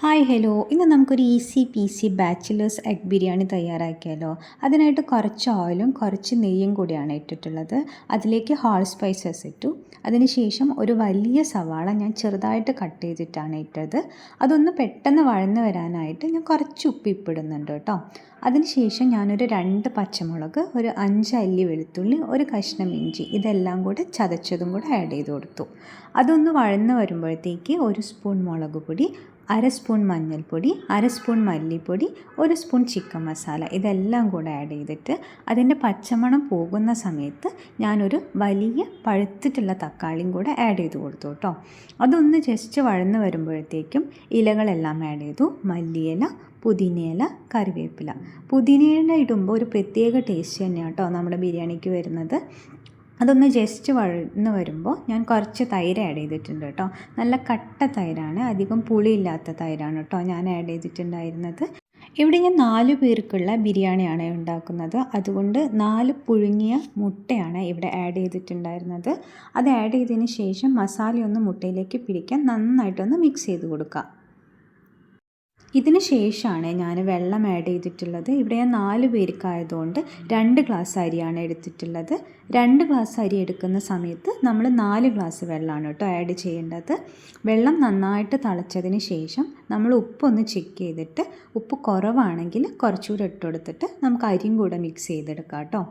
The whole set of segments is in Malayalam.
ഹായ് ഹലോ, ഇന്ന് നമുക്കൊരു easy peasy bachelors egg biryani തയ്യാറാക്കിയാലോ. അതിനായിട്ട് കുറച്ച് ഓയിലും കുറച്ച് നെയ്യും കൂടിയാണ് ഇട്ടിട്ടുള്ളത്. അതിലേക്ക് ഹോൾ സ്പൈസസ് ഇട്ടു. അതിനുശേഷം ഒരു വലിയ സവാള ഞാൻ ചെറുതായിട്ട് കട്ട് ചെയ്തിട്ടാണ് ഇട്ടത്. അതൊന്ന് പെട്ടെന്ന് വഴന്ന് വരാനായിട്ട് ഞാൻ കുറച്ച് ഉപ്പ് ഇപ്പിടുന്നുണ്ട് കേട്ടോ. അതിനുശേഷം ഞാനൊരു 2 പച്ചമുളക്, ഒരു 5 അല്ലി വെളുത്തുള്ളി, ഒരു കഷ്ണം ഇഞ്ചി ഇതെല്ലാം കൂടെ ചതച്ചതും കൂടെ ആഡ് ചെയ്ത് കൊടുത്തു. അതൊന്ന് വഴന്ന് വരുമ്പോഴത്തേക്ക് 1 സ്പൂൺ മുളക് പൊടി, 1/2 സ്പൂൺ മഞ്ഞൾപ്പൊടി, 1/2 സ്പൂൺ മല്ലിപ്പൊടി, 1 സ്പൂൺ ചിക്കൻ മസാല ഇതെല്ലാം കൂടെ ആഡ് ചെയ്തിട്ട് അതിൻ്റെ പച്ചമണം പോകുന്ന സമയത്ത് ഞാനൊരു വലിയ പഴുത്തിട്ടുള്ള തക്കാളിയും കൂടെ ആഡ് ചെയ്ത് കൊടുത്തു കേട്ടോ. അതൊന്ന് ജസ്റ്റ് വഴന്ന് വരുമ്പോഴത്തേക്കും ഇലകളെല്ലാം ആഡ് ചെയ്തു. മല്ലിയില, പുതിനയില, കറിവേപ്പില. പുതിനയില ഇടുമ്പോൾ ഒരു പ്രത്യേക ടേസ്റ്റ് തന്നെയാണ് കേട്ടോ നമ്മുടെ ബിരിയാണിക്ക് വരുന്നത്. അതൊന്ന് ജസ്റ്റ് വഴന്ന് വരുമ്പോൾ ഞാൻ കുറച്ച് തൈര് ആഡ് ചെയ്തിട്ടുണ്ട് കേട്ടോ. നല്ല കട്ട തൈരാണ്, അധികം പുളിയില്ലാത്ത തൈരാണ് കേട്ടോ ഞാൻ ആഡ് ചെയ്തിട്ടുണ്ടായിരുന്നത്. ഇവിടെ ഞാൻ 4 പേർക്കുള്ള ബിരിയാണിയാണ് ഉണ്ടാക്കുന്നത്. അതുകൊണ്ട് 4 പുഴുങ്ങിയ മുട്ടയാണ് ഇവിടെ ആഡ് ചെയ്തിട്ടുണ്ടായിരുന്നത്. അത് ആഡ് ചെയ്തതിന് ശേഷം മസാലയൊന്ന് മുട്ടയിലേക്ക് പിടിക്കാൻ നന്നായിട്ടൊന്ന് മിക്സ് ചെയ്ത് കൊടുക്കുക. ഇതിന് ശേഷമാണ് ഞാൻ വെള്ളം ആഡ് ചെയ്തിട്ടുള്ളത്. ഇവിടെ ഞാൻ 4 പേർക്കായതുകൊണ്ട് 2 ഗ്ലാസ് അരിയാണ് എടുത്തിട്ടുള്ളത്. 2 ഗ്ലാസ് അരി എടുക്കുന്ന സമയത്ത് നമ്മൾ 4 ഗ്ലാസ് വെള്ളമാണ് കേട്ടോ ആഡ് ചെയ്യേണ്ടത്. വെള്ളം നന്നായിട്ട് തിളച്ചതിന് ശേഷം നമ്മൾ ഉപ്പൊന്ന് ചെക്ക് ചെയ്തിട്ട് ഉപ്പ് കുറവാണെങ്കിൽ കുറച്ചുകൂടെ ഇട്ട് കൊടുത്തിട്ട് നമുക്ക് അരിയും കൂടെ മിക്സ് ചെയ്തെടുക്കാം കേട്ടോ.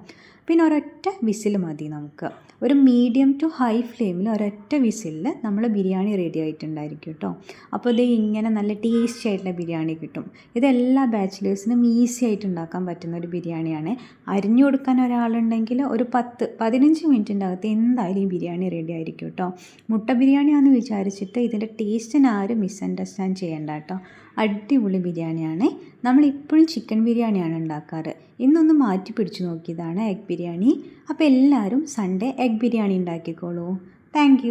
പിന്നെ ഒരൊറ്റ വിസിൽ മതി നമുക്ക്. ഒരു മീഡിയം ടു ഹൈ ഫ്ലെയിമിൽ ഒരൊറ്റ വിസിലിൽ നമ്മൾ ബിരിയാണി റെഡി ആയിട്ടുണ്ടായിരിക്കും കേട്ടോ. അപ്പോൾ ഇത് ഇങ്ങനെ നല്ല ടേസ്റ്റി ആയിട്ടുള്ള ബിരിയാണി കിട്ടും. ഇതെല്ലാ ബാച്ചിലേഴ്സിനും ഈസി ആയിട്ട് ഉണ്ടാക്കാൻ പറ്റുന്ന ഒരു ബിരിയാണിയാണ്. അരിഞ്ഞു കൊടുക്കാൻ ഒരാളുണ്ടെങ്കിൽ ഒരു 10-15 മിനിറ്റിൻ്റെ അകത്ത് എന്തായാലും ഈ ബിരിയാണി റെഡി ആയിരിക്കും കേട്ടോ. മുട്ട ബിരിയാണിയാണെന്ന് വിചാരിച്ചിട്ട് ഇതിൻ്റെ ടേസ്റ്റിന് ആരും മിസ്അണ്ടർസ്റ്റാൻഡ് ചെയ്യേണ്ട കേട്ടോ. അടിപൊളി ബിരിയാണിയാണ്. നമ്മളിപ്പോഴും ചിക്കൻ ബിരിയാണിയാണ് ഉണ്ടാക്കാറ്. ഇന്നൊന്ന് മാറ്റി പിടിച്ചു നോക്കിയതാണ് എഗ് ബിരിയാണി. അപ്പോൾ എല്ലാവരും സൺഡേ എഗ് ബിരിയാണി ഉണ്ടാക്കിക്കോളൂ. താങ്ക്